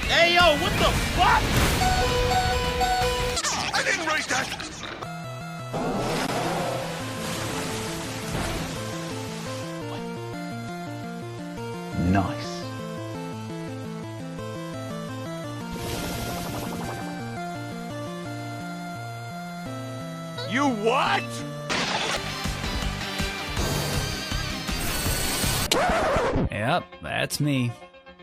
Hey, yo, what the fuck? I didn't raise that! Nice. You what? Yep, that's me.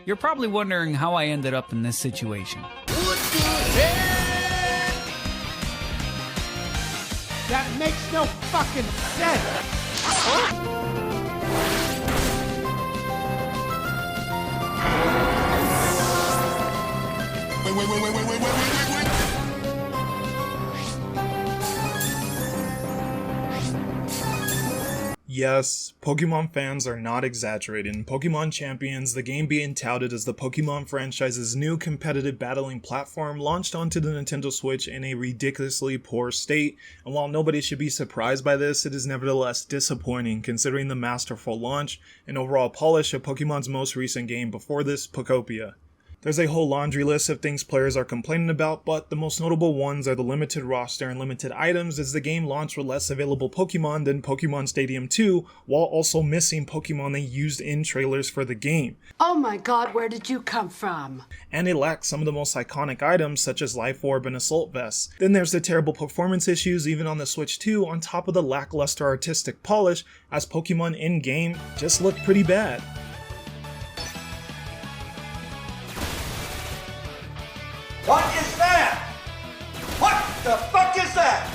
You're probably wondering how I ended up in this situation. What the hell? That makes no fucking sense! Wait. Yes, Pokemon fans are not exaggerating. Pokemon Champions, the game being touted as the Pokemon franchise's new competitive battling platform, launched onto the Nintendo Switch in a ridiculously poor state, and while nobody should be surprised by this, it is nevertheless disappointing considering the masterful launch and overall polish of Pokemon's most recent game before this, Pokopia. There's a whole laundry list of things players are complaining about, but the most notable ones are the limited roster and limited items, as the game launched with less available Pokemon than Pokemon Stadium 2, while also missing Pokemon they used in trailers for the game. Oh my god, where did you come from? And it lacks some of the most iconic items such as Life Orb and Assault Vest. Then there's the terrible performance issues even on the Switch 2, on top of the lackluster artistic polish, as Pokemon in-game just look pretty bad. What is that? What the fuck is that?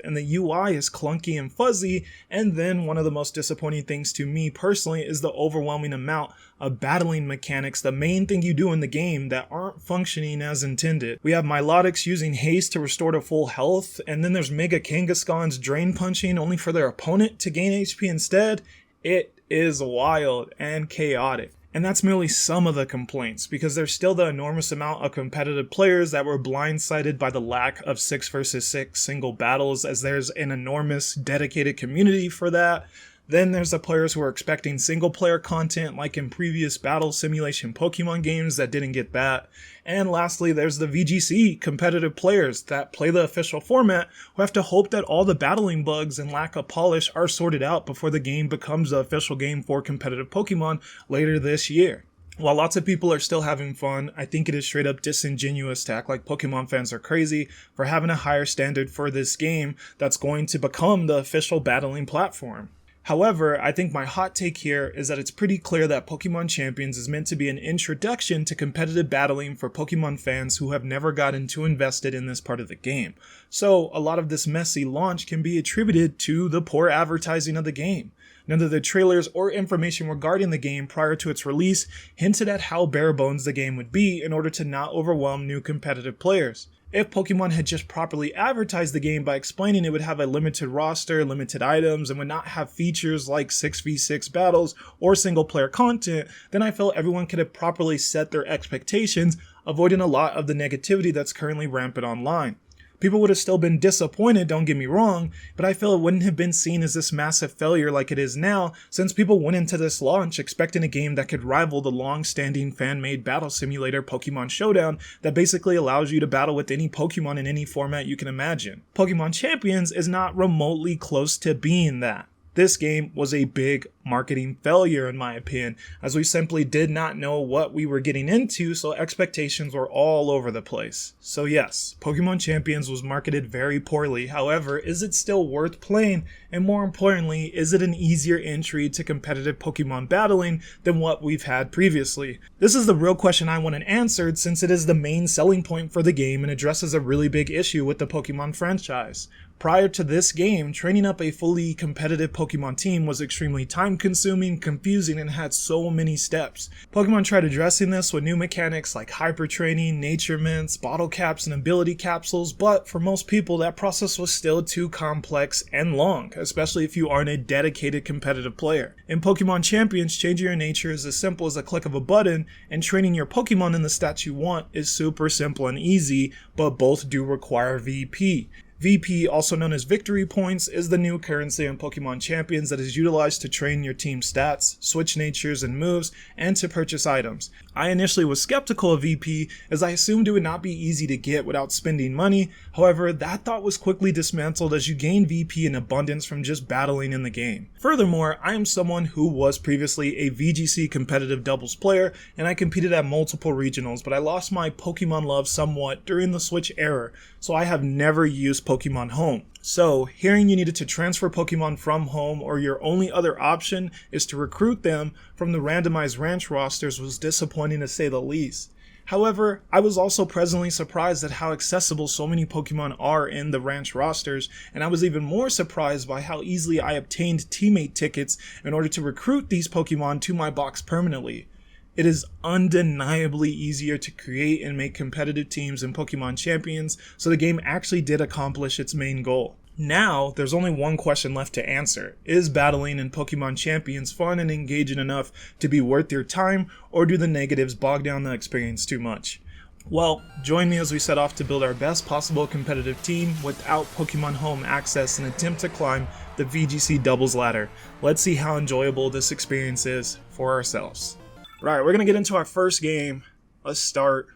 And the UI is clunky and fuzzy, and then one of the most disappointing things to me personally is the overwhelming amount of battling mechanics, the main thing you do in the game, that aren't functioning as intended. We have Milotics using haste to restore to full health, and then there's Mega Kangaskhan's drain punching only for their opponent to gain HP instead. It is wild and chaotic. And that's merely some of the complaints, because there's still the enormous amount of competitive players that were blindsided by the lack of 6 vs 6 single battles, as there's an enormous dedicated community for that. Then there's the players who are expecting single player content like in previous battle simulation Pokemon games that didn't get that. And lastly, there's the VGC competitive players that play the official format who have to hope that all the battling bugs and lack of polish are sorted out before the game becomes the official game for competitive Pokemon later this year. While lots of people are still having fun, I think it is straight up disingenuous to act like Pokemon fans are crazy for having a higher standard for this game that's going to become the official battling platform. However, I think my hot take here is that it's pretty clear that Pokémon Champions is meant to be an introduction to competitive battling for Pokemon fans who have never gotten too invested in this part of the game. So, a lot of this messy launch can be attributed to the poor advertising of the game. None of the trailers or information regarding the game prior to its release hinted at how bare bones the game would be in order to not overwhelm new competitive players. If Pokemon had just properly advertised the game by explaining it would have a limited roster, limited items, and would not have features like 6v6 battles or single player content, then I feel everyone could have properly set their expectations, avoiding a lot of the negativity that's currently rampant online. People would have still been disappointed, don't get me wrong, but I feel it wouldn't have been seen as this massive failure like it is now, since people went into this launch expecting a game that could rival the long-standing fan-made battle simulator Pokemon Showdown that basically allows you to battle with any Pokemon in any format you can imagine. Pokemon Champions is not remotely close to being that. This game was a big marketing failure in my opinion, as we simply did not know what we were getting into, so expectations were all over the place. So yes, Pokemon Champions was marketed very poorly. However, is it still worth playing? And more importantly, is it an easier entry to competitive Pokemon battling than what we've had previously? This is the real question I want answered, since it is the main selling point for the game and addresses a really big issue with the Pokemon franchise. Prior to this game, training up a fully competitive Pokemon team was extremely time consuming, confusing, and had so many steps. Pokemon tried addressing this with new mechanics like hyper training, nature mints, bottle caps, and ability capsules, but for most people that process was still too complex and long, especially if you aren't a dedicated competitive player. In Pokemon Champions, changing your nature is as simple as a click of a button, and training your Pokemon in the stats you want is super simple and easy, but both do require VP. VP, also known as Victory Points, is the new currency in Pokemon Champions that is utilized to train your team's stats, switch natures and moves, and to purchase items. I initially was skeptical of VP as I assumed it would not be easy to get without spending money. However, that thought was quickly dismantled as you gain VP in abundance from just battling in the game. Furthermore, I am someone who was previously a VGC competitive doubles player, and I competed at multiple regionals, but I lost my Pokemon love somewhat during the Switch era, so I have never used Pokemon Home. So, hearing you needed to transfer Pokemon from home or your only other option is to recruit them from the randomized ranch rosters was disappointing to say the least. However, I was also pleasantly surprised at how accessible so many Pokemon are in the ranch rosters, and I was even more surprised by how easily I obtained teammate tickets in order to recruit these Pokemon to my box permanently. It is undeniably easier to create and make competitive teams in Pokemon Champions, so the game actually did accomplish its main goal. Now, there's only one question left to answer. Is battling in Pokemon Champions fun and engaging enough to be worth your time, or do the negatives bog down the experience too much? Well, join me as we set off to build our best possible competitive team without Pokemon Home access and attempt to climb the VGC Doubles ladder. Let's see how enjoyable this experience is for ourselves. Right, we're going to get into our first game. Let's start,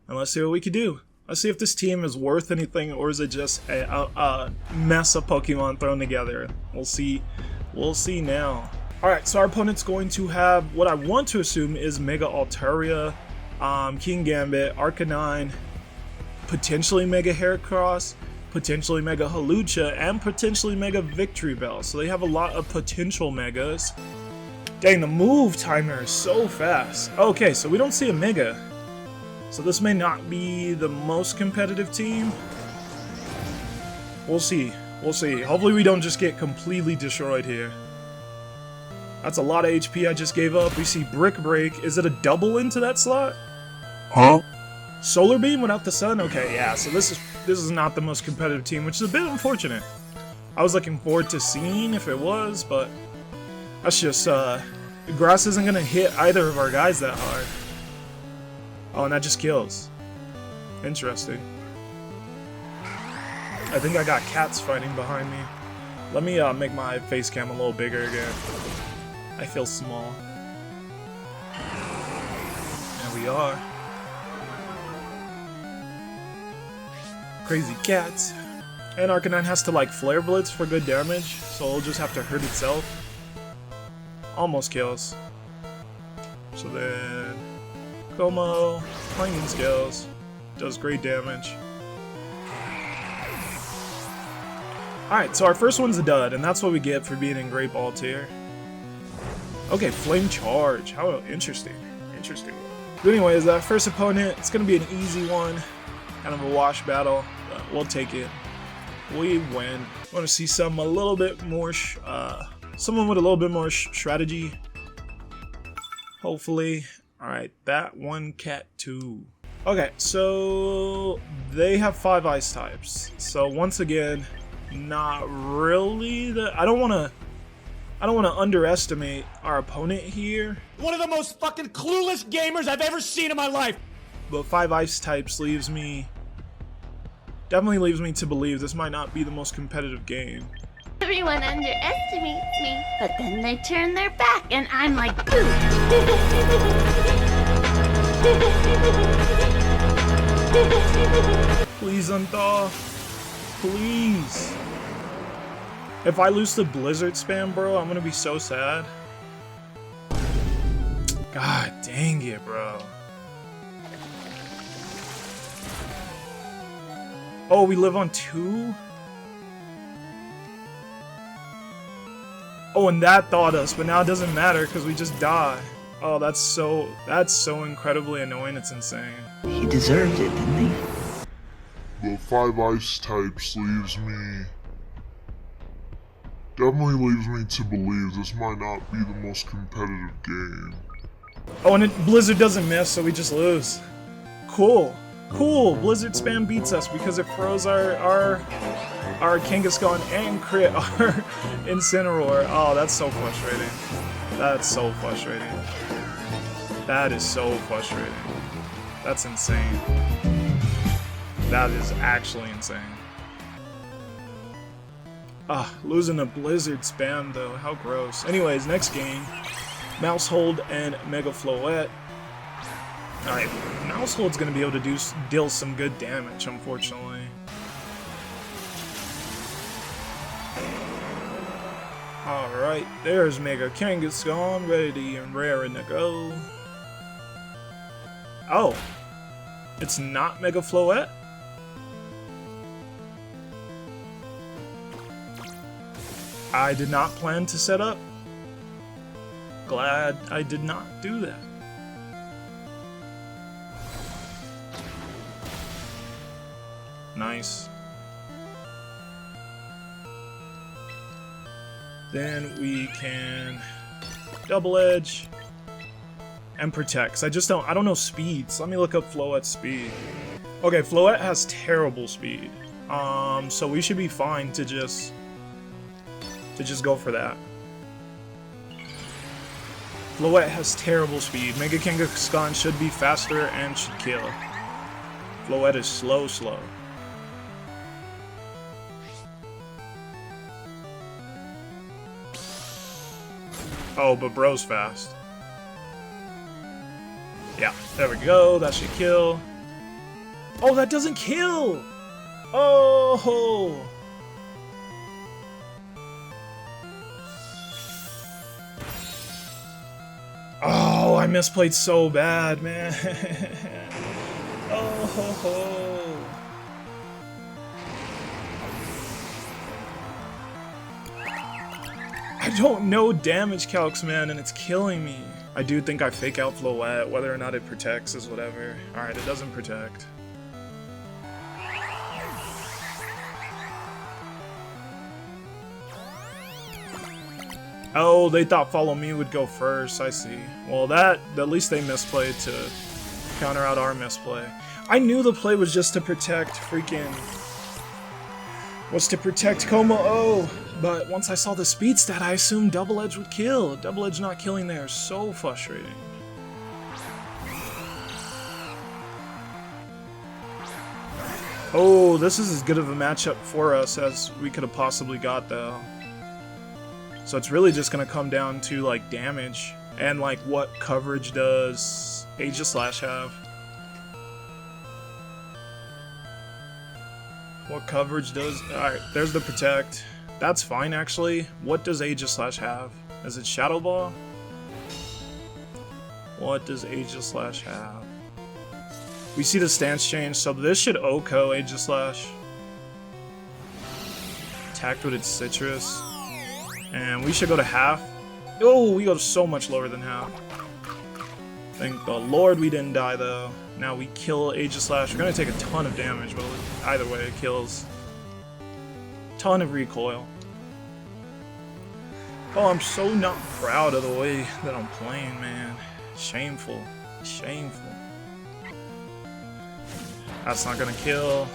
and let's see what we can do. Let's see if this team is worth anything, or is it just a mess of Pokemon thrown together. We'll see. We'll see now. Alright, so our opponent's going to have what I want to assume is Mega Altaria, King Gambit, Arcanine, potentially Mega Heracross, potentially Mega Hawlucha, and potentially Mega Victory Bell. So they have a lot of potential Megas. Dang, the move timer is so fast. Okay, so we don't see a Mega. So this may not be the most competitive team. We'll see. We'll see. Hopefully we don't just get completely destroyed here. That's a lot of HP I just gave up. We see Brick Break. Is it a double into that slot? Huh? Solar Beam without the sun? Okay, yeah, so this is not the most competitive team, which is a bit unfortunate. I was looking forward to seeing if it was, but that's just, grass isn't gonna hit either of our guys that hard. Oh, and that just kills. Interesting. I think I got cats fighting behind me. Let me make my face cam a little bigger again. I feel small. There we are. Crazy cats. And Arcanine has to like Flare Blitz for good damage, so it'll just have to hurt itself. Almost kills. So then Como, Clanging Scales, does great damage. Alright, so our first one's a dud, and that's what we get for being in Great Ball tier. Okay, Flame Charge, how interesting, interesting. But anyways, that first opponent, it's going to be an easy one, kind of a wash battle, but we'll take it. We win. I want to see some a little bit more, someone with a little bit more strategy, hopefully. Alright, that one cat too. Okay, so they have 5 ice types. So once again, not really I don't wanna underestimate our opponent here. One of the most fucking clueless gamers I've ever seen in my life. But 5 ice types definitely leaves me to believe this might not be the most competitive game. Everyone underestimates me, but then they turn their back and I'm like, boo. Please unthaw. Please. If I lose to Blizzard spam, bro, I'm gonna be so sad. God dang it, bro. Oh, we live on 2? Oh, and that thawed us, but now it doesn't matter because we just die. Oh, that's so incredibly annoying, it's insane. He deserved it, didn't he? The 5 ice types leaves me definitely leaves me to believe this might not be the most competitive game. Oh, and Blizzard doesn't miss, so we just lose. Cool. Cool. Blizzard spam beats us because it froze our Kangaskhan and crit our Incineroar. Oh, that's so frustrating. That's so frustrating. That is so frustrating. That's insane. That is actually insane. Ah, losing a Blizzard spam though. How gross. Anyways, next game. Mousehold and Mega Floette. Alright, Mousehold's gonna be able to deal some good damage, unfortunately. Alright, there's Mega Kangaskhan, ready and raring to go. Oh, it's not Mega Floette? I did not plan to set up. Glad I did not do that. Nice. Then we can double edge and protect. I don't know speed, so let me look up Floette's speed. Okay, Floette has terrible speed. So we should be fine to just go for that. Floette has terrible speed. Mega Kangaskhan should be faster and should kill. Floette is slow. Oh, but bro's fast. Yeah, there we go. That should kill. Oh, that doesn't kill! Oh! Oh, I misplayed so bad, man. Oh ho ho. I don't know damage calcs, man, and it's killing me. I do think I fake out Floette. Whether or not it protects is whatever. Alright, it doesn't protect. Oh, they thought Follow Me would go first, I see. Well, at least they misplayed to counter out our misplay. I knew the play was just to protect Como-O, but once I saw the speed stat, I assumed Double Edge would kill. Double Edge not killing there is so frustrating. Oh, this is as good of a matchup for us as we could have possibly got, though. So it's really just gonna come down to like damage and like what coverage does Aegislash have. What coverage does? Alright, there's the protect. That's fine actually. What does Aegislash have? Is it Shadow Ball? What does Aegislash have? We see the stance change, so this should OHKO Aegislash. Attacked with its Citrus. And we should go to half. Oh, we go so much lower than half. Thank the Lord we didn't die, though. Now we kill Aegislash. We're going to take a ton of damage, but either way, it kills. Ton of recoil. Oh, I'm so not proud of the way that I'm playing, man. Shameful. Shameful. That's not going to kill.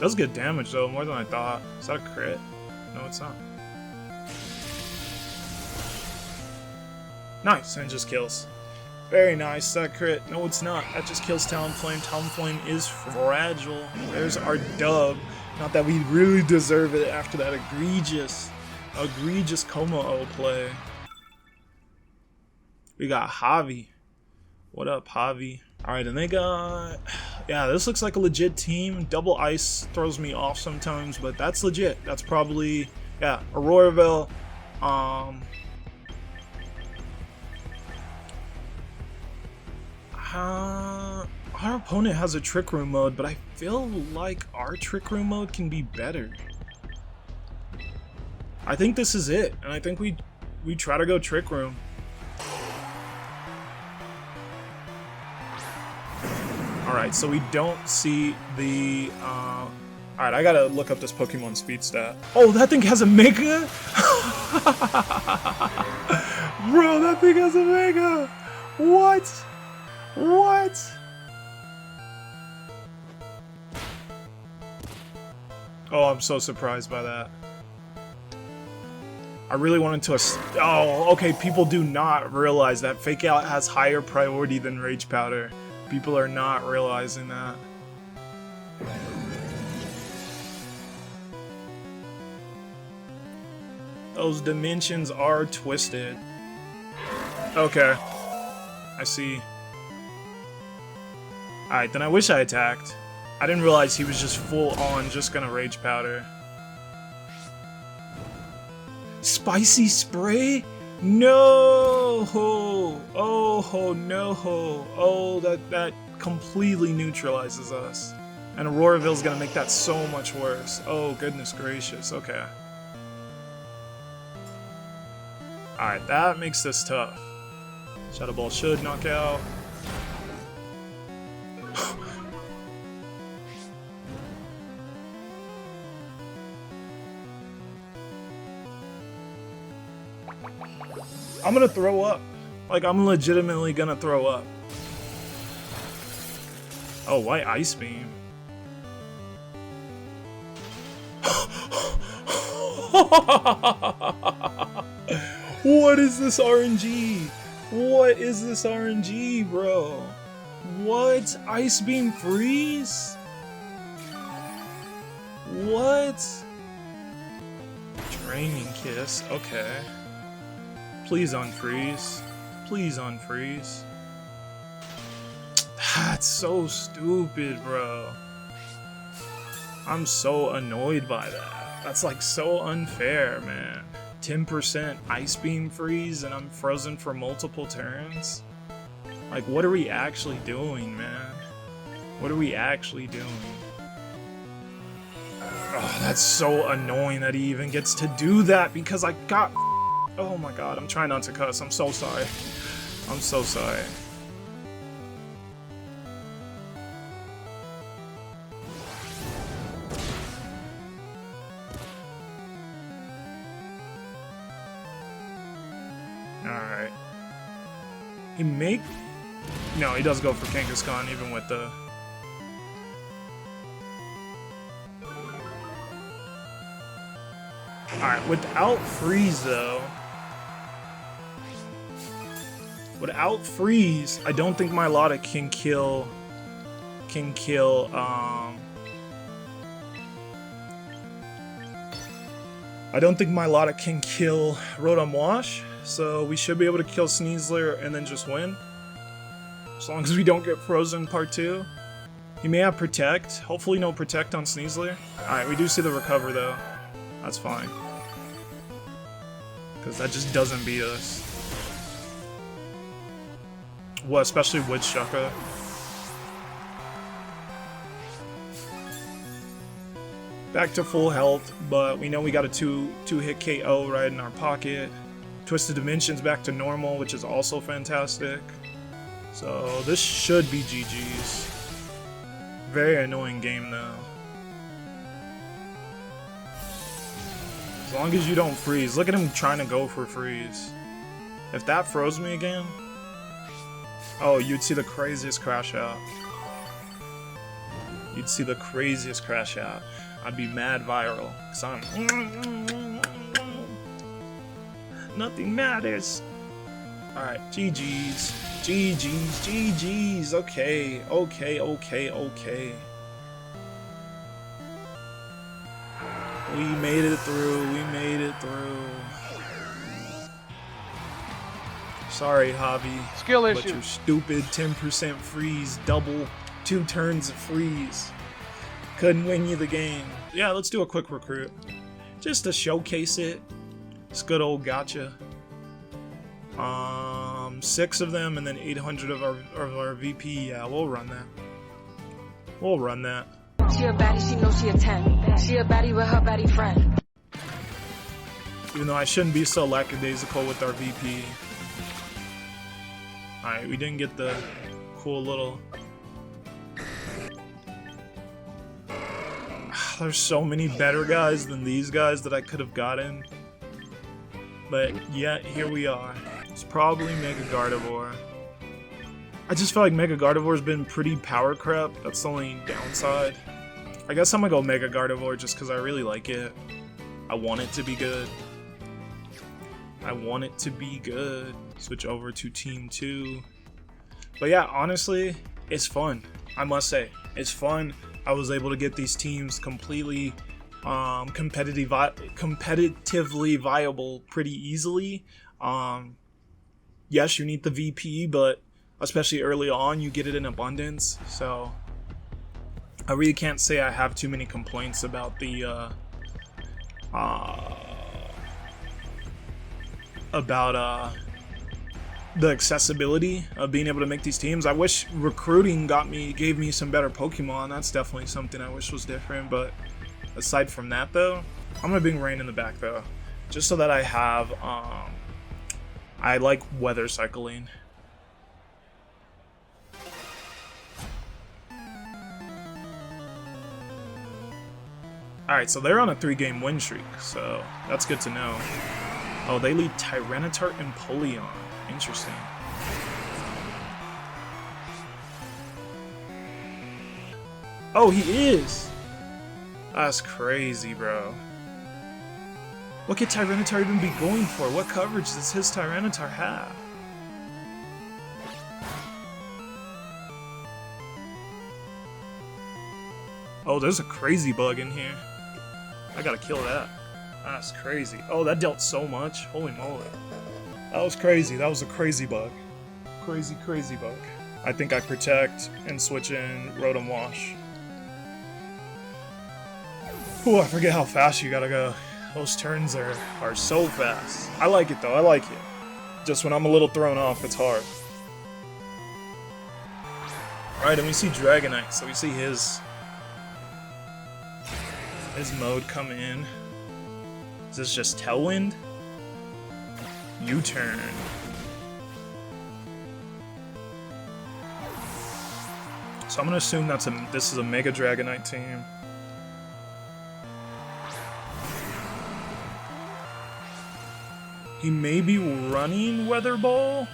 Does good damage, though, more than I thought. Is that a crit? No, it's not. Nice, and just kills. Very nice, that crit. No, it's not. That just kills Talonflame. Talonflame is fragile. There's our dub. Not that we really deserve it after that egregious Como-O play. We got Javi. What up, Javi? Alright, and they got... Yeah, this looks like a legit team. Double Ice throws me off sometimes, but that's legit. That's probably... Yeah, Auroraville. Our opponent has a Trick Room mode, but I feel like our Trick Room mode can be better. I think this is it, and I think we try to go Trick Room. Alright, so we don't see the Alright, I gotta look up this Pokemon speed stat. Oh, that thing has a Mega? Bro, that thing has a Mega! What? What? Oh, I'm so surprised by that. I really wanted to... Oh, okay, people do not realize that Fake Out has higher priority than Rage Powder. People are not realizing that. Those dimensions are twisted. Okay. I see. Alright, then I wish I attacked. I didn't realize he was just full on just gonna Rage Powder. Spicy Spray? No! Oh, no. Oh, that completely neutralizes us. And Auroraville's gonna make that so much worse. Oh, goodness gracious. Okay. Alright, that makes this tough. Shadow Ball should knock out. I'm gonna throw up. Like, I'm legitimately gonna throw up. Oh, why Ice Beam? What is this RNG? What is this RNG, bro? What? Ice Beam Freeze? What? Draining Kiss, okay. Please unfreeze. Please unfreeze. That's so stupid, bro. I'm so annoyed by that. That's like so unfair, man. 10% Ice Beam Freeze and I'm frozen for multiple turns? Like, what are we actually doing, man? What are we actually doing? Oh, that's so annoying that he even gets to do that because I got... Oh my god, I'm trying not to cuss. I'm so sorry. I'm so sorry. Alright. He make... No, he does go for Kangaskhan even with the... Alright, without Freeze though... Without Freeze, I don't think Milotic can kill... I don't think Milotic can kill Rotom Wash, so we should be able to kill Sneasler and then just win. As long as we don't get frozen part 2. He may have Protect. Hopefully no Protect on Sneasler. Alright, we do see the Recover though. That's fine. Because that just doesn't beat us. Well, especially with Shucka. Back to full health, but we know we got a two-hit KO right in our pocket. Twisted Dimensions back to normal, which is also fantastic. So this should be GG's. Very annoying game though. As long as you don't freeze. Look at him trying to go for freeze. If that froze me again, oh, you'd see the craziest crash out. You'd see the craziest crash out. I'd be mad viral. Cause I'm... Nothing matters. Alright, GG's. GG's. GG's. Okay. Okay. We made it through. We made it through. Sorry, Javi. Skill issue. But your stupid 10% freeze, double 2 turns of freeze. Couldn't win you the game. Yeah, let's do a quick recruit. Just to showcase it. It's good old gotcha. 6 of them and then 800 of our VP. Yeah, we'll run that. We'll run that. She a baddie, she knows she a 10. She a baddie with her baddie friend. Even though I shouldn't be so lackadaisical with our VP. Alright, we didn't get the cool little... There's so many better guys than these guys that I could have gotten. But yet, here we are. It's probably Mega Gardevoir. I just feel like Mega Gardevoir's been pretty power crap. That's the only downside. I guess I'm gonna go Mega Gardevoir just because I really like it. I want it to be good. I want it to be good. Switch over to Team 2. But yeah, honestly, it's fun. I must say, it's fun. I was able to get these teams completely competitively viable pretty easily. Yes, you need the VP, but especially early on, you get it in abundance. So I really can't say I have too many complaints about the accessibility of being able to make these teams. I wish recruiting gave me some better Pokemon. That's definitely something I wish was different. But aside from that, though, I'm gonna bring Rain in the back though, just so that I have. I like weather cycling. Alright, so they're on a 3-game win streak, so that's good to know. Oh, they lead Tyranitar and Polion. Interesting. Oh, he is! That's crazy, bro. What could Tyranitar even be going for? What coverage does his Tyranitar have? Oh, there's a crazy bug in here. I gotta kill that. That's crazy. Oh, that dealt so much. Holy moly. That was crazy. That was a crazy bug. Crazy, crazy bug. I think I protect and switch in Rotom Wash. Ooh, I forget how fast you gotta go. Those turns are so fast. I like it though. I like it. Just when I'm a little thrown off, it's hard. Alright, and we see Dragonite, so we see his mode come in. Is this just Tailwind? U-turn. So I'm gonna assume this is a Mega Dragonite team. He may be running Weather Ball.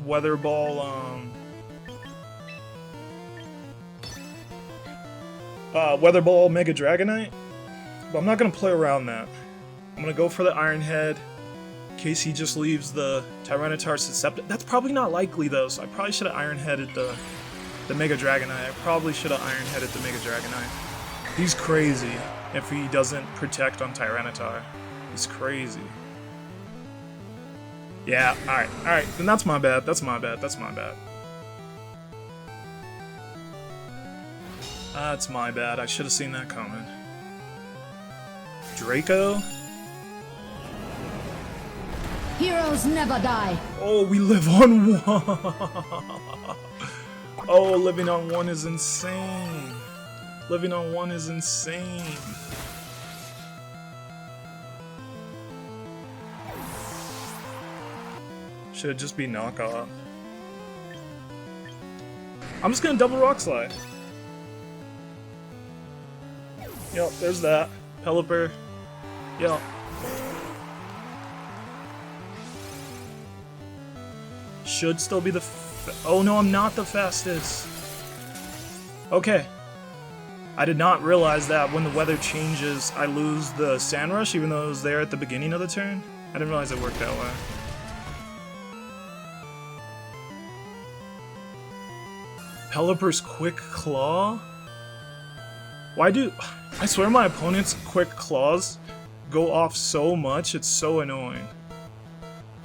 Weather Ball, Weather Ball Mega Dragonite, but I'm not gonna play around that. I'm gonna go for the Iron Head in case he just leaves the Tyranitar susceptible. That's probably not likely though, so I probably should have Iron Headed the Mega Dragonite. I probably should have Iron Headed the Mega Dragonite. He's crazy if he doesn't protect on Tyranitar. He's crazy. Yeah, alright, then that's my bad, that's my bad. That's my bad, I should have seen that coming. Draco? Heroes never die. Oh, we live on 1! Oh, living on 1 is insane. Living on 1 is insane. Should it just be knockoff? I'm just gonna double Rock Slide. Yep, there's that. Pelipper. Yep. Should still be the oh no, I'm not the fastest. Okay. I did not realize that when the weather changes, I lose the Sand Rush, even though it was there at the beginning of the turn. I didn't realize it worked that way. Pelipper's Quick Claw? Why do... I swear my opponent's Quick Claws go off so much, it's so annoying.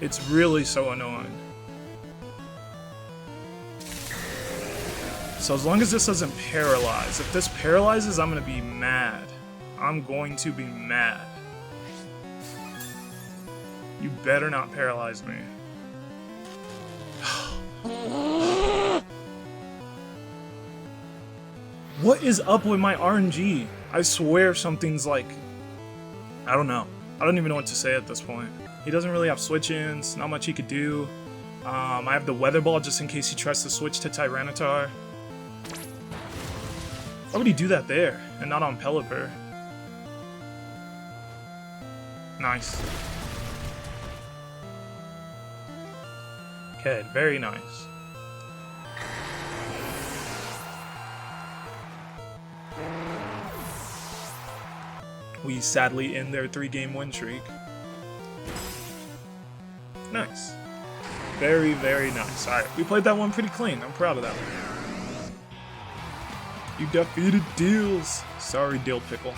It's really so annoying. So as long as this doesn't paralyze, if this paralyzes, I'm gonna be mad. I'm going to be mad. You better not paralyze me. What is up with my RNG? I swear something's like... I don't know. I don't even know what to say at this point. He doesn't really have switch-ins, not much he could do. I have the Weather Ball just in case he tries to switch to Tyranitar. Why would he do that there and not on Pelipper? Nice. Okay, very nice. We sadly end their 3-game win streak. Nice. Very, very nice. Alright, we played that one pretty clean. I'm proud of that one. You defeated Deals. Sorry, Dill Pickle.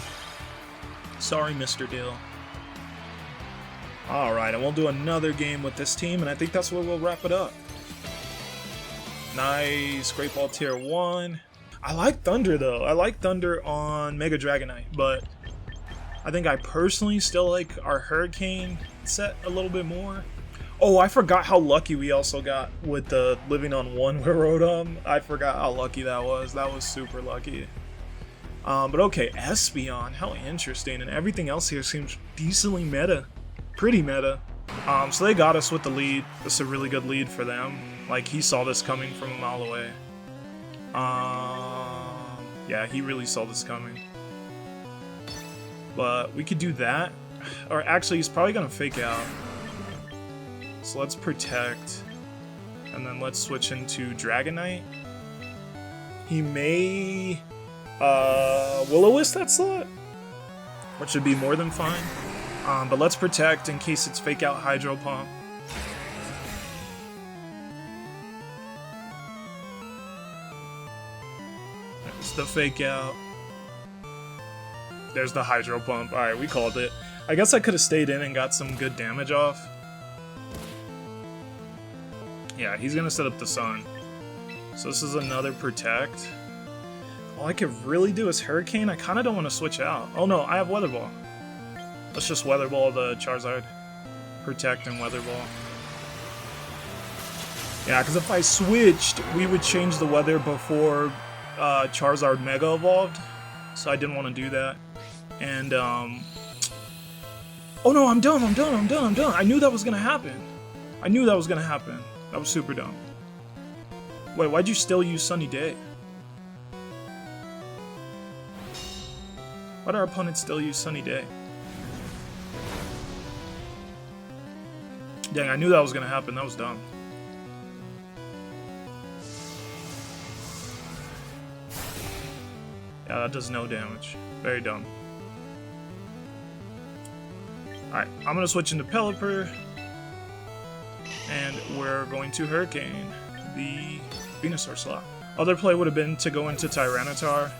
Sorry, Mr. Dill. Alright, and we'll do another game with this team, and I think that's where we'll wrap it up. Nice. Great Ball Tier 1. I like Thunder, though. I like Thunder on Mega Dragonite, but I think I personally still like our Hurricane set a little bit more. Oh, I forgot how lucky we also got with the living on 1 Rotom. I forgot how lucky that was. That was super lucky. But okay, Espeon, how interesting. And everything else here seems decently meta. Pretty meta. So they got us with the lead. This is a really good lead for them. Like, he saw this coming from a mile away. Yeah, he really saw this coming. But we could do that. Or actually, he's probably going to fake out. So let's Protect. And then let's switch into Dragonite. He may Will-O-Wisp that slot, which should be more than fine. But let's Protect in case it's fake out Hydro Pump. There's the fake out. There's the Hydro Pump. Alright, we called it. I guess I could have stayed in and got some good damage off. Yeah, he's gonna set up the Sun. So this is another Protect. All I could really do is Hurricane. I kind of don't want to switch out. Oh no, I have Weather Ball. Let's just Weather Ball the Charizard. Protect and Weather Ball. Yeah, because if I switched, we would change the weather before Charizard Mega Evolved. So I didn't want to do that. And, oh no, I'm dumb. I knew that was going to happen. That was super dumb. Wait, why'd you still use Sunny Day? Why'd our opponent still use Sunny Day? Dang, I knew that was gonna happen. That was dumb. Yeah, that does no damage. Very dumb. Alright, I'm gonna switch into Pelipper. And we're going to Hurricane the Venusaur slot. Other play would have been to go into Tyranitar.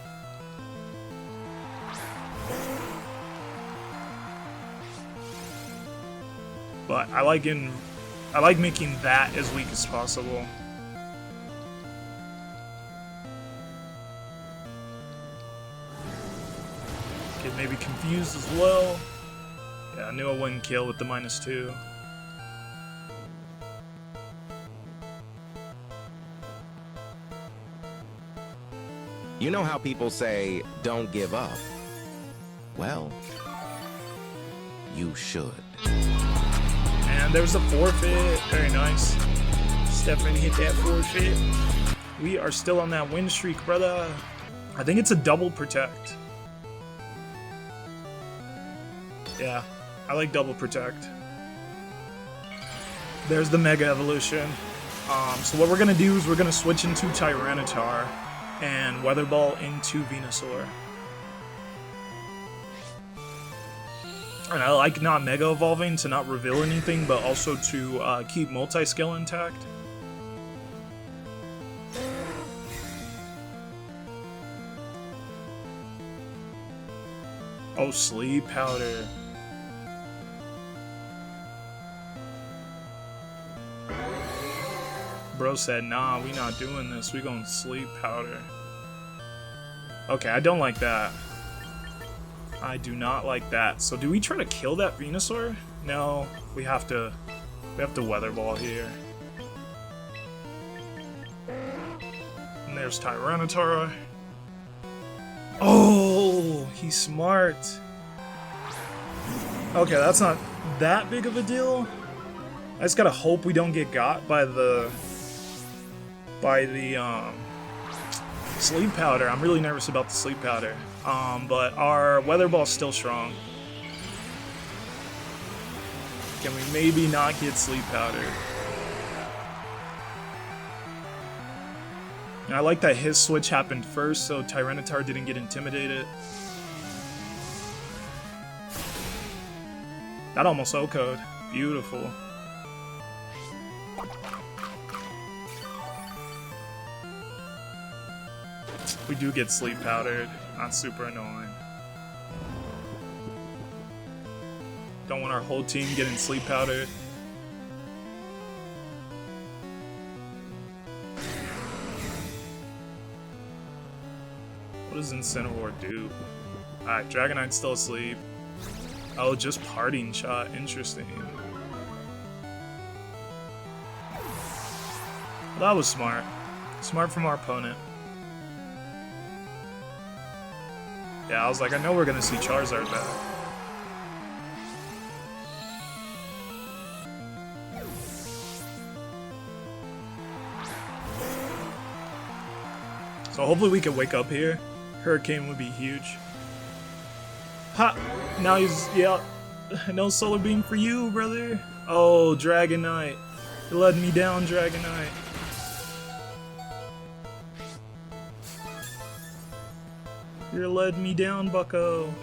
But I like making that as weak as possible. Okay, maybe Confused as well. Yeah, I knew I wouldn't kill with the -2. You know how people say, don't give up? Well, you should. And there's a forfeit. Very nice. Stephanie hit that forfeit. We are still on that win streak, brother. I think it's a double Protect. Yeah, I like double Protect. There's the Mega Evolution. So what we're going to do is we're going to switch into Tyranitar and Weather Ball into Venusaur. And I like not Mega Evolving to not reveal anything, but also to keep multi-skill intact. Oh, Sleep Powder. Bro said, nah, we not doing this. We gonna Sleep Powder. Okay, I don't like that. I do not like that. So do we try to kill that Venusaur? No, we have to Weather Ball here. And there's Tyranitar. Oh, he's smart. Okay, that's not that big of a deal. I just gotta hope we don't get got by the sleep powder. I'm really nervous about the sleep powder. But our weather ball's still strong. Can we maybe not get sleep powder? And I like that his switch happened first, so Tyranitar didn't get intimidated. That almost O-code. Beautiful. We do get sleep powdered. Not super annoying. Don't want our whole team getting sleep powdered. What does Incineroar do? Alright, Dragonite's still asleep. Oh, just parting shot. Interesting. Well, that was smart. Smart from our opponent. Yeah, I was like, I know we're gonna see Charizard back. So hopefully we can wake up here. Hurricane would be huge. Ha! Now he's, yeah. No Solar Beam for you, brother. Oh, Dragonite. You're letting me down, Dragonite. You're letting me down, bucko.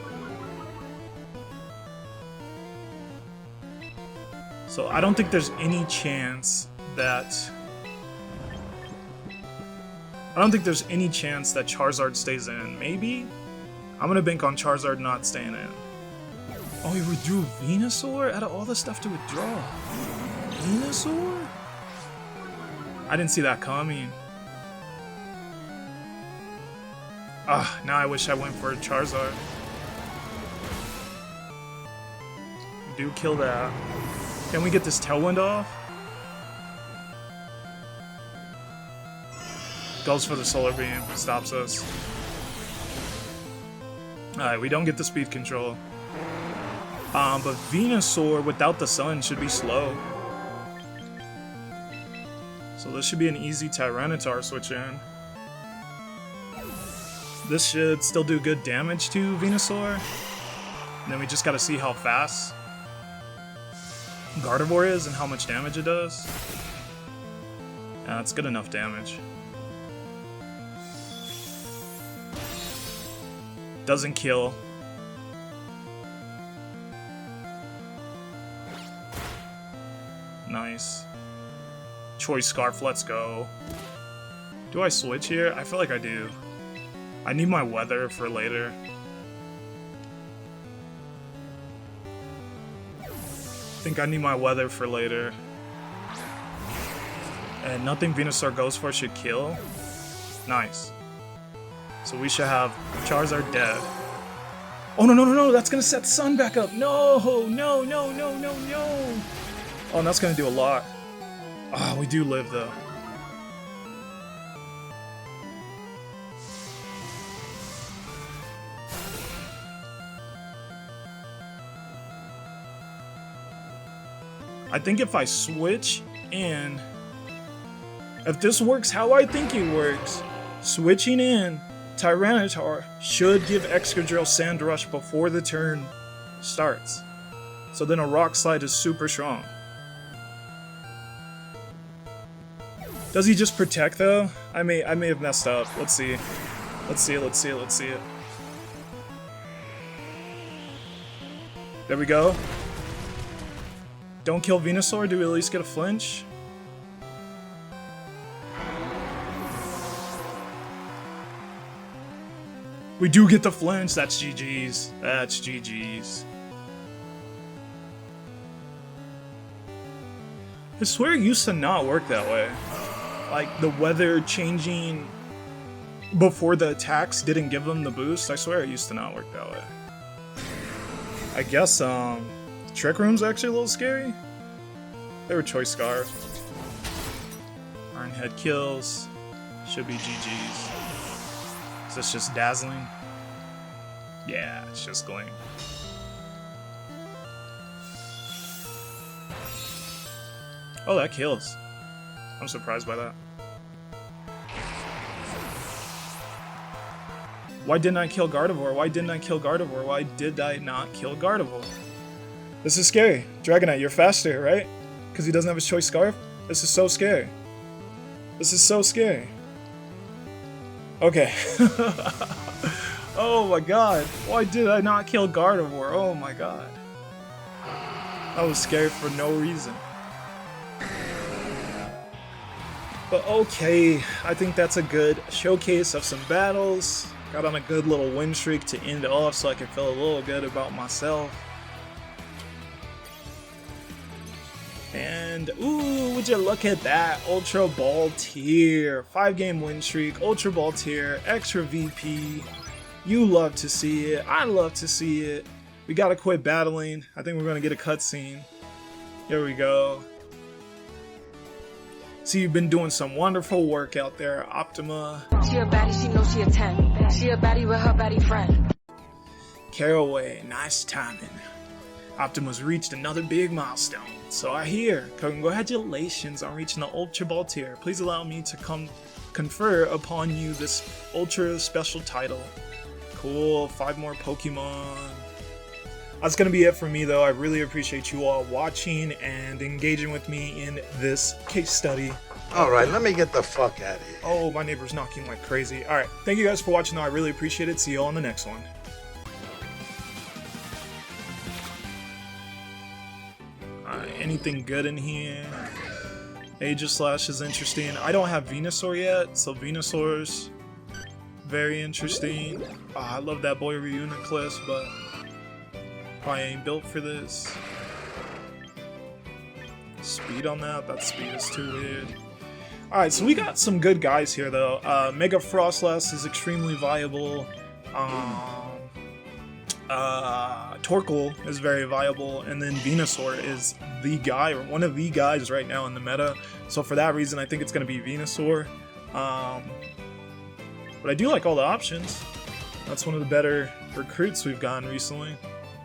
So I don't think there's any chance that... I don't think there's any chance that Charizard stays in. Maybe? I'm gonna bank on Charizard not staying in. Oh, he withdrew Venusaur? Out of all the stuff to withdraw. Venusaur? I didn't see that coming. Ah, now I wish I went for a Charizard. Do kill that. Can we get this Tailwind off? Goes for the Solar Beam. Stops us. Alright, we don't get the speed control. But Venusaur without the sun should be slow. So this should be an easy Tyranitar switch in. This should still do good damage to Venusaur. And then we just gotta see how fast Gardevoir is and how much damage it does. Yeah, that's good enough damage. Doesn't kill. Nice. Choice Scarf, let's go. Do I switch here? I feel like I do. I need my weather for later. I think I need my weather for later. And nothing Venusaur goes for should kill. Nice. So we should have Charizard dead. Oh no, no, no, no, that's gonna set Sun back up. No, no, no, no, no, no. Oh, and that's gonna do a lot. Oh, we do live though. I think if I switch in, if this works how I think it works, switching in Tyranitar should give Excadrill Sand Rush before the turn starts. So then a Rock Slide is super strong. Does he just protect though? I may have messed up. Let's see. Let's see it, let's see it, let's see it. There we go. Don't kill Venusaur, do we at least get a flinch? We do get the flinch, that's GG's. That's GG's. I swear it used to not work that way. Like, the weather changing before the attacks didn't give them the boost. I swear it used to not work that way. I guess, Trick Room's actually a little scary. They were Choice Scarf. Iron Head kills. Should be GG's. Is this just Dazzling? Yeah, it's just Gleam. Oh, that kills. I'm surprised by that. Why didn't I kill Gardevoir? Why didn't I kill Gardevoir? Why did I not kill Gardevoir? This is scary. Dragonite, you're faster, right? Because he doesn't have his choice scarf? This is so scary. This is so scary. Okay. Oh my god. Why did I not kill Gardevoir? Oh my god. That was scary for no reason. But okay, I think that's a good showcase of some battles. Got on a good little win streak to end off so I can feel a little good about myself. And ooh, would you look at that? Ultra Ball tier. 5-game win streak, Ultra Ball tier, extra VP. You love to see it. I love to see it. We gotta quit battling. I think we're gonna get a cutscene. Here we go. So you've been doing some wonderful work out there, Optima. She a baddie, she knows she a 10. She a baddie with her baddie friend. Caraway, nice timing. Optima's reached another big milestone. So I hear. Congratulations on reaching the Ultra Ball tier. Please allow me to confer upon you this ultra special title. Cool, 5 more Pokemon. That's going to be it for me though. I really appreciate you all watching and engaging with me in this case study. Alright, let me get the fuck out of here. Oh, my neighbor's knocking like crazy. Alright, thank you guys for watching though. I really appreciate it. See you all on the next one. Alright, anything good in here? Aegislash is interesting. I don't have Venusaur yet, so Venusaur's very interesting. Oh, I love that boy Reuniclus, but probably ain't built for this. Speed on that? That speed is too weird. Alright, so we got some good guys here though. Mega Frostlass is extremely viable. Torkoal is very viable, and then Venusaur is the guy, or one of the guys right now in the meta. So for that reason, I think it's going to be Venusaur. But I do like all the options. That's one of the better recruits we've gotten recently.